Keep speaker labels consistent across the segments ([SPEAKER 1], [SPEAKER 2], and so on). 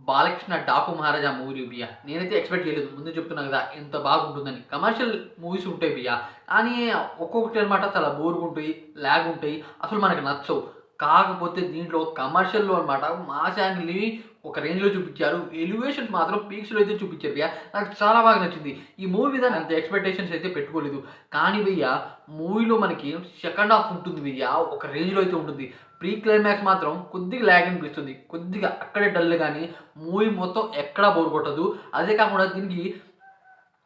[SPEAKER 1] బాలకృష్ణ 'డాకు మహారాజా' movie బియ్య. నేనైతే expect చేయలేదు. ముందే చెప్తున్నా గదా! ఎంత బాగుంటుందని. కమర్షియల్ మూవీస్ ఉంటాయి బియ్య. కానీ ఒక్కొక్కటి అనమాట చాలా బోర్‌గుంటాయి, లాగ్ ఉంటాయి. అసలు మనకు నచ్చవు. కాకపోతే దీంట్లో కమర్షియల్‌లో అనమాట మాస్ యాంగిల్‌ని ఒక రేంజ్‌లో చూపిచ్చారు. ఎలివేషన్స్ మాత్రం పీక్స్‌లో అయితే చూపిచ్చారు భయ్యా. నాకు చాలా బాగా నచ్చింది. ఈ మూవీ మీద అంత ఎక్స్‌పెక్టేషన్స్ అయితే పెట్టుకోలేదు. కానీ భయ్యా మూవీలో మనకి సెకండ్ హాఫ్ ఉంటుంది భయ్యా. ఒక రేంజ్‌లో అయితే ఉంటుంది. ప్రీ క్లైమాక్స్ మాత్రం కొద్దిగా లాగ్ అనిపిస్తుంది. కొద్దిగా అక్కడే డల్ గానీ మూవీ మొత్తం ఎక్కడా బోర్ కొట్టదు. అదే కాకుండా దీనికి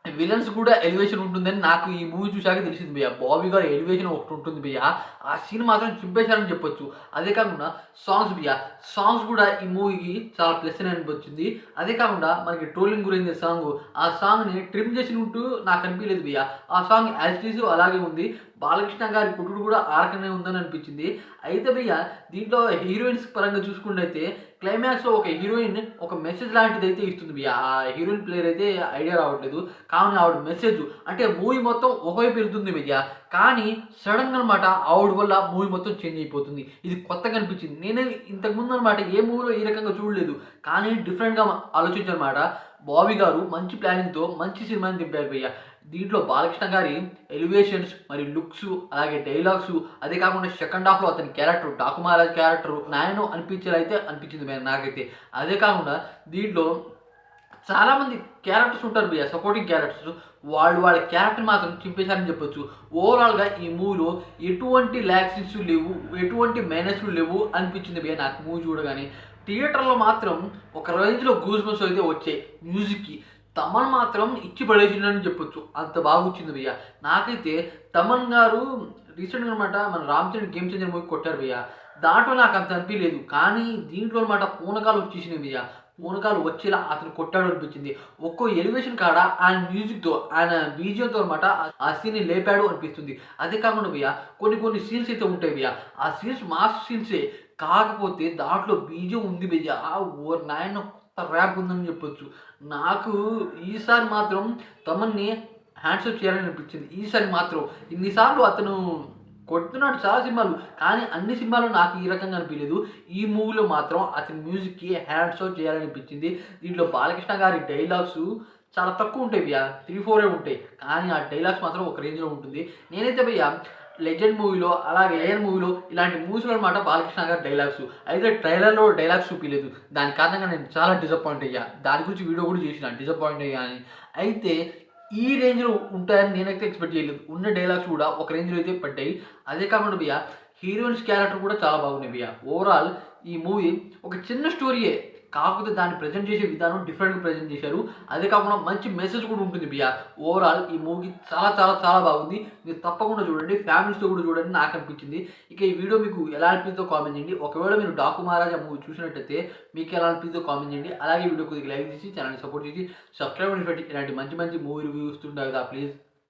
[SPEAKER 1] విలన్స్ కూడా ఎలివేషన్ ఉంటుందని నాకు ఈ మూవీ చూసాక తెలిసింది భయ్యా. 'బాబీ' గారి ఎలివేషన్ ఒకటి ఉంటుంది భయ్యా. ఆ సీన్ మాత్రం చింపేశారని చెప్పొచ్చు. అదే కాకుండా సాంగ్స్ భయ్యా. సాంగ్స్ కూడా ఈ మూవీకి చాలా ప్లస్ అని అనిపించింది. అదే కాకుండా మనకి ట్రోలింగ్ గురైంది సాంగు. ఆ సాంగ్‌ని ట్రిమ్ చేసినట్టు నాకు అనిపియలేదు భయ్యా. ఆ సాంగ్ యాజ్ ఇట్ ఈజ్ అలాగే ఉంది. బాలకృష్ణ గారి కొట్టుడు కూడా ఆ రకంగానే ఉందని అనిపించింది. అయితే భయ్యా దీంట్లో హీరోయిన్స్ పరంగా చూసుకున్నట్టయితే క్లైమాక్స్‌లో ఒక హీరోయిన్ ఒక మెసేజ్ లాంటిదైతే ఇస్తుంది భయ్యా. ఆ హీరోయిన్ పేరు అయితే ఐడియా రావట్లేదు. కానీ ఆవిడ మెసేజ్ అంటే మూవీ మొత్తం ఒకవైపు వెళ్తుంది భయ్యా. కానీ సడెన్‌గా అనమాట ఆవిడ వల్ల మూవీ మొత్తం చేంజ్ అయిపోతుంది. ఇది కొత్తగా అనిపించింది. నేను ఇంతకుముందు అనమాట ఏ మూవీలో ఈ రకంగా చూడలేదు. కానీ డిఫరెంట్‌గా ఆలోచించానమాట. 'బాబీ' గారు మంచి ప్లానింగ్‌తో మంచి సినిమాని దింపారు భయ్యా. దీంట్లో బాలకృష్ణ గారి ఎలివేషన్స్ మరియు లుక్స్ అలాగే డైలాగ్స్ అదే కాకుండా సెకండ్ హాఫ్‌లో అతని క్యారెక్టర్ 'డాకు మహారాజ్' క్యారెక్టర్ న్యాయం అనిపించేలా అయితే అనిపించింది నాకైతే. అదే కాకుండా దీంట్లో చాలామంది క్యారెక్టర్స్ ఉంటారు భయ్యా సపోర్టింగ్ క్యారెక్టర్స్. వాళ్ళ క్యారెక్టర్ మాత్రం చింపేశారని చెప్పొచ్చు. ఓవరాల్‌గా ఈ మూవీలో ఎటువంటి ల్యాగ్ సీన్స్ లేవు. ఎటువంటి మైనస్‌లు లేవు అనిపించింది భయ్యా నాకు మూవీ చూడగానే. థియేటర్‌లో మాత్రం ఒక రేంజ్‌లో గూస్ బంప్స్ అయితే వచ్చాయి మ్యూజిక్‌కి. తమన్ మాత్రం ఇచ్చి పడేసిండని చెప్పొచ్చు. అంత బాగొచ్చింది భయ్యా. నాకైతే తమన్ గారు రీసెంట్‌గా అనమాట మన 'Ram Charan game changer' movie కొట్టారు భయ్యా. దాంట్లో నాకంత అనిపియలేదు. కానీ దీంట్లో అనమాట పూనకాలు వచ్చేసినాయి భయ్యా. పూనకాలు వచ్చేలా అతను కొట్టాడు అనిపించింది. ఒక్కో ఎలివేషన్ కాడ ఆయన మ్యూజిక్‌తో, ఆయన బీజీఎంతో అనమాట ఆ సీన్‌ని లేపాడు అనిపిస్తుంది. అదే కాకుండా భయ్యా కొన్ని సీన్స్ అయితే ఉంటాయి భయ్యా. ఆ సీన్స్ మాస్ సీన్సే. కాకపోతే దాంట్లో బీజీఎం ఉంది భయ్యా. ఓరి నాయనో! కొత్త ర్యాప్ ఉందని చెప్పొచ్చు. నాకు ఈసారి మాత్రం తమన్‌ని హ్యాండ్స్ ఆఫ్ చేయాలని అనిపించింది. ఈసారి మాత్రం ఇన్ని సార్లు అతను కొడుతున్నాడు చాలా సినిమాలు. కానీ అన్ని సినిమాల్లో నాకు ఈ రకంగా అనిపియలేదు. ఈ మూవీలో మాత్రం అతని మ్యూజిక్‌కి హ్యాండ్స్ ఆఫ్ చేయాలనిపించింది. దీంట్లో బాలకృష్ణ గారి డైలాగ్స్ చాలా తక్కువ ఉంటాయి భయ్యా. 3, 4 ఉంటాయి. కానీ ఆ డైలాగ్స్ మాత్రం ఒక రేంజ్‌లో ఉంటుంది. నేనైతే భయ్యా 'లెజెండ్' మూవీలో అలాగే 'ఏఎన్' మూవీలో ఇలాంటి మూవీస్‌లో అనమాట బాలకృష్ణ గారి డైలాగ్స్. అయితే ట్రైలర్‌లో డైలాగ్స్ చూపియలేదు. దాని కారణంగా నేను చాలా డిసప్పాయింట్ అయ్యా. దాని గురించి వీడియో కూడా చేసిన డిసప్పాయింట్ అయ్యా అని. అయితే ఈ రేంజ్‌లో ఉంటాయని నేనైతే ఎక్స్‌పెక్ట్ చేయలేదు. ఉన్న డైలాగ్స్ కూడా ఒక రేంజ్‌లో అయితే పడ్డాయి. అదే కాకుండా భయ్యా హీరోయిన్స్ క్యారెక్టర్ కూడా చాలా బాగున్నాయి భయ్యా. ఓవరాల్ ఈ మూవీ ఒక చిన్న స్టోరీయే. కాకపోతే దాన్ని ప్రెజెంట్ చేసే విధానం డిఫరెంట్‌గా ప్రెజెంట్ చేశారు. అదే కాకుండా మంచి మెసేజ్ కూడా ఉంటుంది భయ్యా. ఓవరాల్ ఈ మూవీ చాలా బాగుంది. మీరు తప్పకుండా చూడండి. ఫ్యామిలీస్‌తో కూడా చూడండి నాకనిపించింది. ఇక ఈ వీడియో మీకు ఎలా అనిపించిందో కామెంట్ చేయండి. ఒకవేళ మీరు 'డాకు మహారాజా' మూవీ చూసినట్టయితే మీకు ఎలా అనిపించిందో కామెంట్ చేయండి. అలాగే వీడియో కొద్దిగా లైక్ చేసి ఛానెల్‌ని సపోర్ట్ చేసి సబ్స్క్రైబ్ చేసి ఇలాంటి మంచి మూవీ రివ్యూస్ ఇస్తుంటా కదా ప్లీజ్.